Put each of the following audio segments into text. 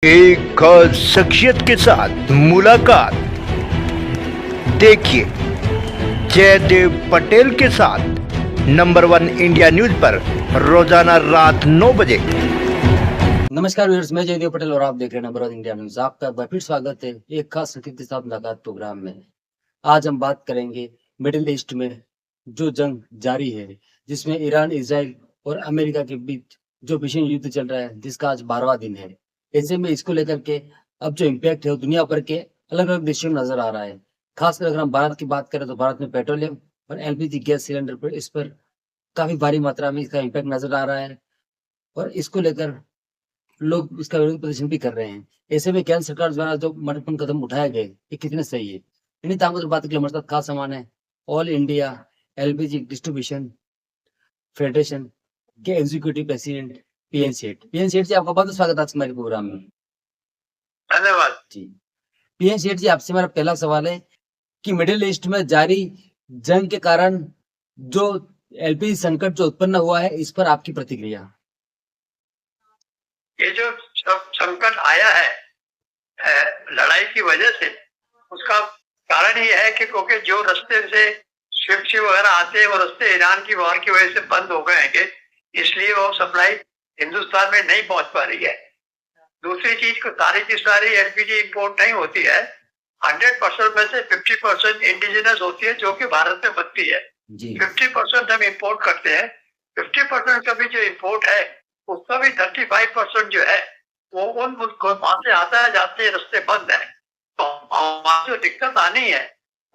एक खास शख्सियत के साथ मुलाकात। देखिए जयदेव पटेल के साथ नंबर 1 इंडिया न्यूज पर रोजाना रात 9 बजे। नमस्कार व्यूअर्स, मैं जयदेव पटेल और आप देख रहे हैं नंबर 1 इंडिया न्यूज। आपका एक बार फिर स्वागत है एक खास शख्सियत के साथ मुलाकात प्रोग्राम में। आज हम बात करेंगे मिडिल ईस्ट में जो जंग जारी है, जिसमें ईरान, इजराइल और अमेरिका के बीच जो भीषण युद्ध चल रहा है, जिसका आज 12वां दिन है। ऐसे में इसको लेकर के अब जो इम्पैक्ट है वो दुनिया भर के अलग अलग देशों में नजर आ रहा है। खासकर अगर हम भारत की बात करें तो भारत में पेट्रोलियम और एलपीजी गैस सिलेंडर पर इस पर काफी भारी मात्रा में इसका इम्पैक्ट नजर आ रहा है और इसको लेकर लोग इसका विरोध प्रदर्शन भी कर रहे हैं। ऐसे में केंद्र सरकार द्वारा जो महत्वपूर्ण कदम उठाए गए, ये कितने सही है? इन्हीं तमाम बात के लिए हमारे साथ खास सामान है all India LPG distribution federation के एग्जीक्यूटिव प्रेसिडेंट पीएन सेठ। पीएन सेठ जी, आपका बहुत स्वागत है आज हमारे प्रोग्राम में। धन्यवाद जी, पीएन सेठ जी, आपसे मेरा पहला सवाल है कि मिडिल ईस्ट में जारी जंग के कारण जो एलपीजी संकट जो उत्पन्न हुआ है, इस पर आपकी प्रतिक्रिया। ये जो संकट आया है लड़ाई की वजह से, उसका कारण ये है कि क्योंकि जो रास्ते से स्विफ्ट वगैरह आते हैं वो रास्ते ईरान की वॉर की वजह से बंद हो गए हैं, इसलिए वो सप्लाई हिंदुस्तान में नहीं पहुंच पा रही है। दूसरी चीज को सारी की सारी एलपीजी इंपोर्ट नहीं होती है। 100% में से 50% इंडिजिनस होती है जो कि भारत में बनती है। 50% हम इंपोर्ट करते हैं। 50% का भी जो इंपोर्ट है उसका भी 35% जो है वो उन मुल्कों वहां से आता है, जाते रास्ते बंद है। तो वहां जो दिक्कत आनी है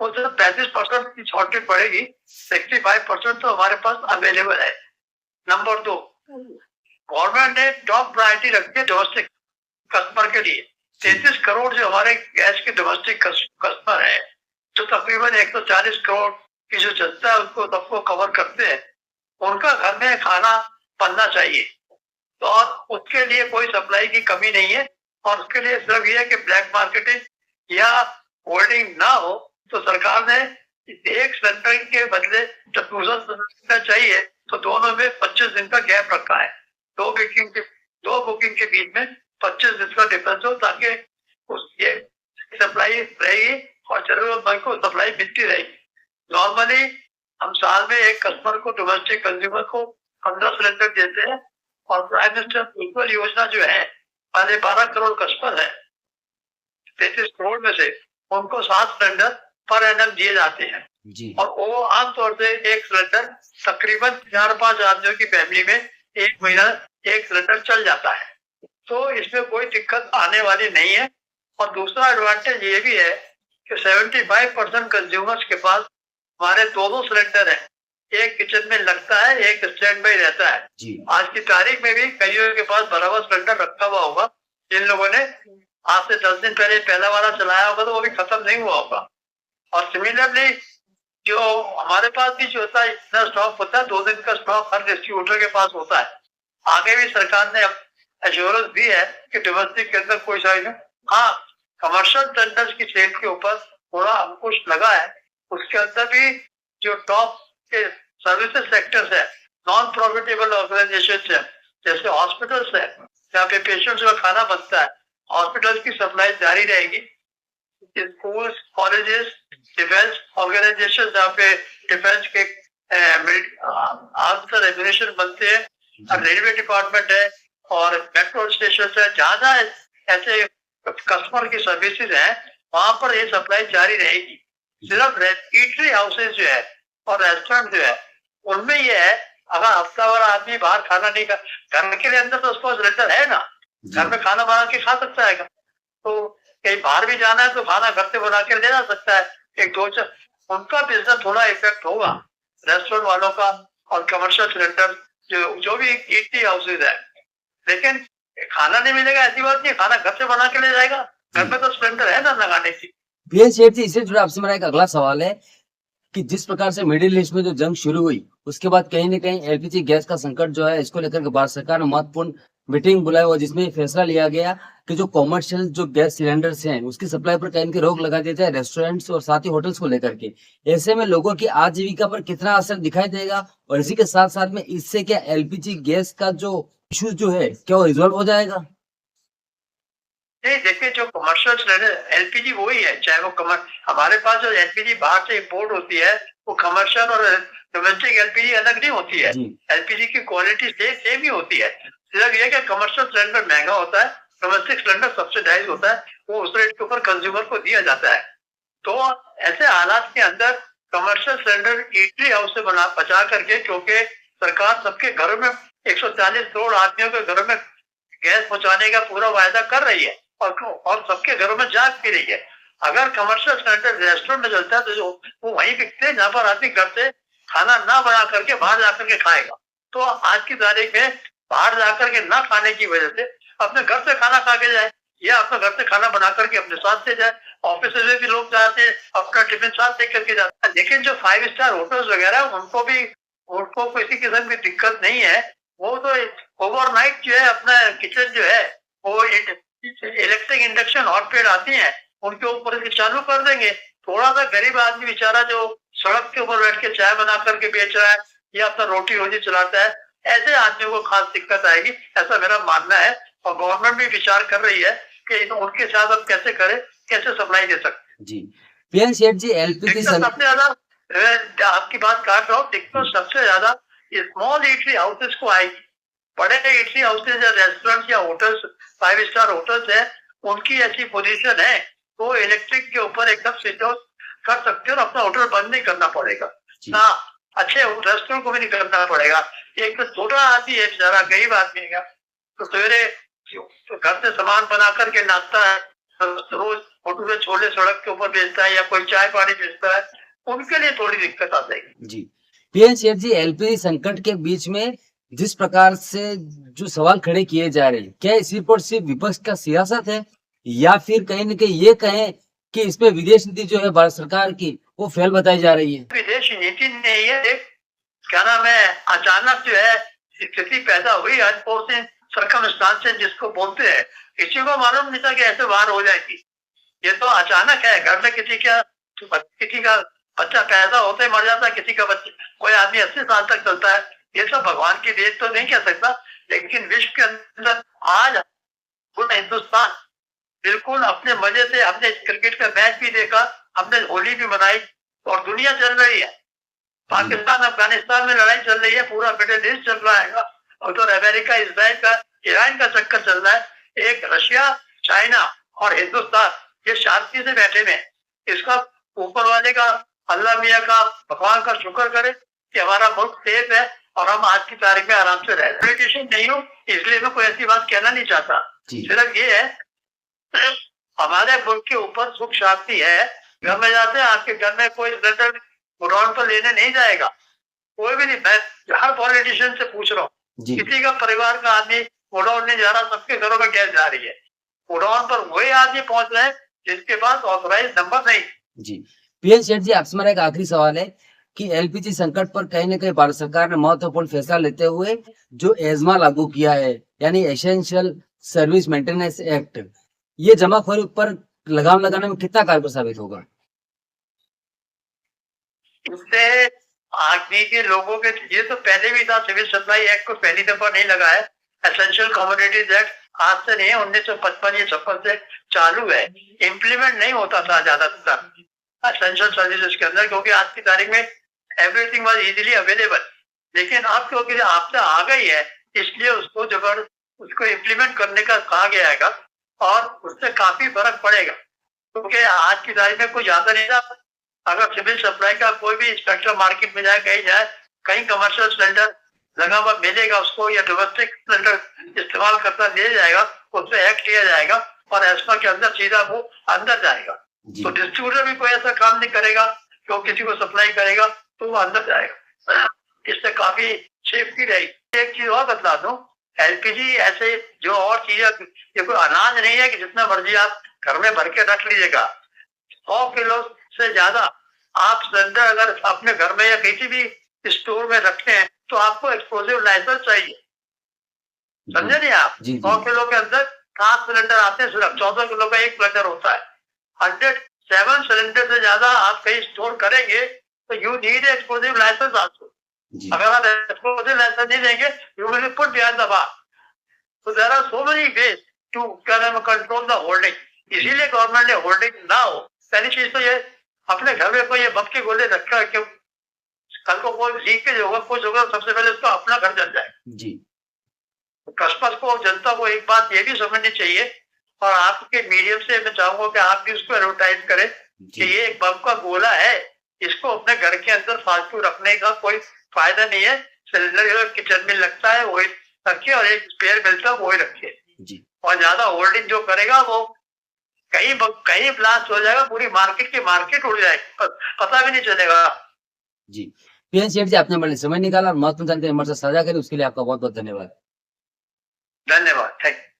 वो सिर्फ 35% की शॉर्टेज पड़ेगी। 65% तो हमारे पास अवेलेबल है। नंबर 2, गवर्नमेंट ने टॉप प्रायोरिटी रखी है डोमेस्टिक कस्टमर के लिए। 33 करोड़ जो हमारे गैस के डोमेस्टिक कस्टमर है, जो तकरीबन 140 करोड़ की जो जनता है उसको सबको कवर करते हैं, उनका घर में खाना बनना चाहिए। तो और उसके लिए कोई सप्लाई की कमी नहीं है और उसके लिए सिर्फ ये है कि ब्लैक मार्केटिंग या होल्डिंग ना हो। तो सरकार ने एक सिलेंडर के बदले जब दूसरा सिलेंडर चाहिए तो दोनों में 25 दिन का गैप रखा है। दो बुकिंग के बीच में 25 दिन का डिफरेंस हो, ताकि उसके सप्लाई रहेगी और जरूरतमंद को सप्लाई मिलती रहेगी। नॉर्मली हम साल में एक कस्टमर को, डोमेस्टिक कंज्यूमर को 15 सिलेंडर देते हैं और प्राइम मिनिस्टर उज्ज्वल योजना जो है, पहले 12 करोड़ कस्टमर है, 33 करोड़ में से उनको 7 सिलेंडर पर एनम दिए जाते हैं जी। और वो आमतौर से एक सिलेंडर तकरीबन 4-5 आदमियों की फैमिली में एक महीना एक सिलेंडर चल जाता है। तो इसमें कोई दिक्कत आने वाली नहीं है। और दूसरा एडवांटेज ये भी है कि 75% कंज्यूमर्स के पास हमारे 2-2 सिलेंडर है। एक किचन में लगता है, एक स्टैंड बाई रहता है जी। आज की तारीख में भी कईयों के पास बराबर सिलेंडर रखा हुआ होगा। जिन लोगों ने आज से 10 दिन पहले पहला वाला चलाया होगा तो वो भी खत्म नहीं हुआ होगा। और सिमिलरली जो हमारे पास भी जो होता है, इतना स्टॉक होता है, 2 दिन का स्टॉक हर डिस्ट्रीब्यूटर के पास होता है। आगे भी सरकार ने एश्योरेंस दी है कि डोमेस्टिक के अंदर कोई साइज नहीं। हाँ, कमर्शियल टेंडर्स की सेल के ऊपर थोड़ा अंकुश लगा है। उसके अंदर भी जो टॉप के सर्विसेज सेक्टर्स है, नॉन प्रॉफिटेबल ऑर्गेनाइजेशन है, जैसे हॉस्पिटल्स है जहाँ पे पेशेंट्स का खाना बनता है, हॉस्पिटल्स की सप्लाई जारी रहेगी। स्कूल्स, कॉलेजेस, डिफेंस ऑर्गेनाइजेशन जहाँ पे डिफेंस के आर्म्स एम्यूनिशन बनते हैं, रेलवे डिपार्टमेंट है और मेट्रो स्टेशन है, जहाँ ऐसे कस्टमर की सर्विसेज है वहां पर ये सप्लाई जारी रहेगी। सिर्फ ईटरी हाउसेज जो है और रेस्टोरेंट जो है उनमें ये है, अगर हफ्ता भर आदमी बाहर खाना नहीं खा, घर के लिए अंदर तो उसको सिलेंडर है ना, घर में खाना बना के खा सकता है। तो कहीं बाहर भी जाना है तो खाना घर से बना के ले जा सकता है। एक दो उनका बिजनेस थोड़ा इफेक्ट होगा, रेस्टोरेंट वालों का और कमर्शियल सिलेंडर जो भी ईटरी हाउसेज है। लेकिन खाना नहीं मिलेगा ऐसी बात नहीं, खाना घर से बना के ले जाएगा, घर में तो सिलेंडर है ना लगाने की। पीएन सेठ जी, इससे जुड़ा आपसे मेरा एक अगला सवाल है कि जिस प्रकार से मिडिल ईस्ट में जो जंग शुरू हुई, उसके बाद कहीं न कहीं एलपीजी गैस का संकट जो है, इसको लेकर के भारत सरकार ने महत्वपूर्ण मीटिंग बुलाई हुआ, जिसमें फैसला लिया गया कि जो कॉमर्शियल जो गैस सिलेंडर्स हैं, उसकी सप्लाई पर कहीं की रोक लगा दी जाए, रेस्टोरेंट्स और साथ ही होटल्स को लेकर के। ऐसे में लोगों की आजीविका पर कितना असर दिखाई देगा और इसी के साथ साथ में इससे क्या एलपीजी गैस का जो इश्यू जो है, क्या वो रिजॉल्व हो जाएगा? नहीं, देखिए जो कमर्शियल सिलेंडर एलपीजी वही है, चाहे वो हमारे पास जो एलपीजी बाहर से इम्पोर्ट होती है वो कमर्शियल और डोमेस्टिक एलपीजी अलग नहीं होती है। एलपीजी की क्वालिटी सेम ही होती है। सिर्फ ये कि कमर्शियल सिलेंडर महंगा होता है, डोमेस्टिक सिलेंडर सब्सिडाइज होता है, वो उस रेट के ऊपर कंज्यूमर को दिया जाता है। तो ऐसे हालात के अंदर कमर्शियल सिलेंडर ईटरी हाउस से बचा करके, क्योंकि सरकार सबके घरों में 140 करोड़ आदमियों के घरों में गैस पहुंचाने का पूरा वायदा कर रही है और सबके घरों में जा भी रही है। अगर कमर्शियल सिलेंडर रेस्टोरेंट में चलता है तो वो वहीं बिकते हैं जहाँ पर आदमी घर से खाना ना बना करके बाहर जाकर के खाएगा। तो आज की तारीख में बाहर जाकर के ना खाने की वजह से अपने घर से खाना खा के जाए या अपने घर से खाना बना करके अपने साथ से जाए। ऑफिस में भी लोग जाते हैं, अपना टिफिन साथ लेकर के जाते हैं। लेकिन जो 5 स्टार होटल्स वगैरह उनको किसी किस्म की दिक्कत नहीं है। वो तो ओवरनाइट जो है अपना किचन जो है वो इलेक्ट्रिक इंडक्शन हॉट प्लेट आती है उनके ऊपर चालू कर देंगे। थोड़ा सा गरीब आदमी बेचारा जो सड़क के ऊपर बैठ के चाय बना करके बेच रहा है या अपना रोटी रोजी चलाता है, ऐसे आदमियों को खास दिक्कत आएगी, ऐसा मेरा मानना है। और गवर्नमेंट भी विचार कर रही है कि उनके साथ हम कैसे करें, कैसे सप्लाई दे सकते जी। पीएन सेठ जी, एलपीजी सबसे ज्यादा आपकी बात काट रहा हूँ, दिक्कत सबसे ज्यादा स्मॉल ईटरी हाउसेस को आएगी। बड़े ईटरी हाउसेस या रेस्टोरेंट या होटल्स 5 स्टार होटल्स है, उनकी ऐसी पोजीशन है तो इलेक्ट्रिक के ऊपर एकदम स्विच ऑफ कर सकते हो और अपना होटल बंद नहीं करना पड़ेगा ना, अच्छे रेस्टोरेंट को भी नहीं करना पड़ेगा। एक तो छोटा आदमी है बेचारा, गरीब आदमी है, तो सवेरे घर से सामान बना करके नाश्ता है, रोज होटल में छोले सड़क के ऊपर बेचता है या कोई चाय पानी बेचता है, उनके लिए थोड़ी दिक्कत आ जाएगी। जी। पीएन सेठ जी, एलपीजी संकट के बीच में जिस प्रकार से जो सवाल खड़े किए जा रहे हैं, क्या इस रिपोर्ट से विपक्ष का सियासत है या फिर कहीं न कहीं ये कहें कि इसमें विदेश नीति जो है भारत सरकार की वो फेल बताई जा रही है? विदेश नीति नहीं है, क्या नाम है, अचानक जो है स्थिति पैदा हुई, अनफोर्सिंग सर्कमस्टांसेस जिसको बोलते हैं, किसी को मालूम नहीं था कि ऐसे बाहर हो जाएगी। ये तो अचानक है। घर में किसी का बच्चा पैदा होते मर जाता है, किसी का बच्चा, कोई आदमी 80 साल तक चलता है। ये सब भगवान की देन तो नहीं कह सकता, लेकिन विश्व के अंदर आज पूरा हिंदुस्तान बिल्कुल अपने मजे से, हमने क्रिकेट का मैच भी देखा, हमने होली भी मनाई और दुनिया चल रही है। पाकिस्तान अफगानिस्तान में लड़ाई चल रही है, पूरा मिडिल ईस्ट चल रहा है, उधर अमेरिका इसराइल का ईरान का चक्कर चल रहा है। एक रशिया, चाइना और हिंदुस्तान ये शांति से बैठे में, इसका ऊपर वाले का, अल्लाह मियाँ का, भगवान का शुक्र करें कि हमारा मुल्क सेफ है और हम आज की तारीख में आराम से रह रहे हैं। पॉलिटिशियन नहीं हूँ इसलिए मैं कोई ऐसी बात कहना नहीं चाहता, सिर्फ ये है हमारे मुल्क के ऊपर सुख शांति है। घर में जाते हैं, आपके घर में कोई सिलेंडर गोडाउन पर लेने नहीं जाएगा, कोई भी नहीं। मैं हर पॉलिटिशियन से पूछ रहा हूँ, किसी का परिवार का आदमी गोडाउन नहीं जा रहा, सबके घरों में गैस जा रही है। गोडाउन पर वही आदमी पहुंच रहे हैं जिसके पास ऑथराइज नंबर नहीं। जी। पीएन सेठ जी, आपसे मेरा एक आखिरी सवाल है कि एलपीजी संकट पर कहीं न कहीं भारत सरकार ने महत्वपूर्ण फैसला लेते हुए जो एजमा लागू किया है, यानी एसेंशियल सर्विस मेंटेनेंस एक्ट, ये जमाखोरी पर लगाम लगाने में कितना कारगर साबित होगा? इससे आदमी के लोगों के, ये तो पहले भी था, सिविल सप्लाई एक्ट को पहली दफा नहीं लगा है। एसेंशियल कमोडिटीज एक्ट आज से नहीं है, 1955 या 56 से चालू है। इम्प्लीमेंट नहीं होता था ज्यादातर एसेंशियल सर्विसेज के अंदर, क्योंकि आज की तारीख में एवरीथिंग वाज इजीली अवेलेबल। लेकिन अब क्योंकि आपसे आ गई है, इसलिए उसको इम्प्लीमेंट करने का कहा गया है और उससे काफी फर्क पड़ेगा। क्योंकि आज की तारीख में कोई ज्यादा नहीं था, अगर सिविल सप्लाई का कोई भी इंस्पेक्टर मार्केट में जाए, कहीं कमर्शियल सिलेंडर लगा हुआ मिलेगा उसको, या डोमेस्टिक सिलेंडर इस्तेमाल करता ले जाएगा, उससे एक्ट लिया जाएगा और एस्मा के अंदर सीधा वो अंदर जाएगा। तो डिस्ट्रीब्यूटर भी कोई ऐसा काम नहीं करेगा, जो किसी को सप्लाई करेगा तो वो अंदर जाएगा। इससे काफी सेफ्टी रहेगी। एक चीज और बता दूं, एलपीजी ऐसे जो और चीजें, ये कोई अनाज नहीं है कि जितना मर्जी आप घर में भर के रख लीजिएगा। 100 किलो से ज्यादा आप सिलेंडर अगर अपने घर में या किसी भी स्टोर में रखते हैं तो आपको एक्सप्लोजिव लाइसेंस चाहिए, समझे नहीं आप? 100 किलो के अंदर 7 सिलेंडर आते हैं, सिर्फ 14 किलो का एक सिलेंडर होता है। 107 सिलेंडर से ज्यादा आप कहीं स्टोर करेंगे तो you need explosive license also. अगर आप एक्सप्लोजिव लाइसेंस नहीं देंगे, you will put behind the bar. So there are so many ways to क्या नाम कंट्रोल द होल्डिंग, इसीलिए गवर्नमेंट ने होल्डिंग ना हो। पहली चीज तो ये अपने घर में कोई ये बम के गोले रखा है, क्यों कल को कोई लीकेज होगा कुछ होगा, सबसे पहले उसका अपना घर जल जाए जी। कस्टमर को, जनता को एक बात ये भी समझनी चाहिए, और आपके मीडियम से मैं चाहूंगा कि आप भी उसको एडवर्टाइज करें कि ये एक बम का गोला है, इसको अपने घर के अंदर फालतू रखने का कोई फायदा नहीं है। सिलेंडर किचन में लगता है वही रखिए, और एक स्पेयर मिलता है वही रखिए जी। और ज्यादा होल्डिंग जो करेगा वो कहीं ब्लास्ट हो जाएगा, पूरी मार्केट उड़ जाएगी, पता भी नहीं चलेगा। जी, पीएन सेठ जी, आपने हमारे लिए समय निकाला और महत्वपूर्ण जानकारी हमारे साथ साझा करी, उसके लिए आपका बहुत बहुत धन्यवाद। धन्यवाद, थैंक यू।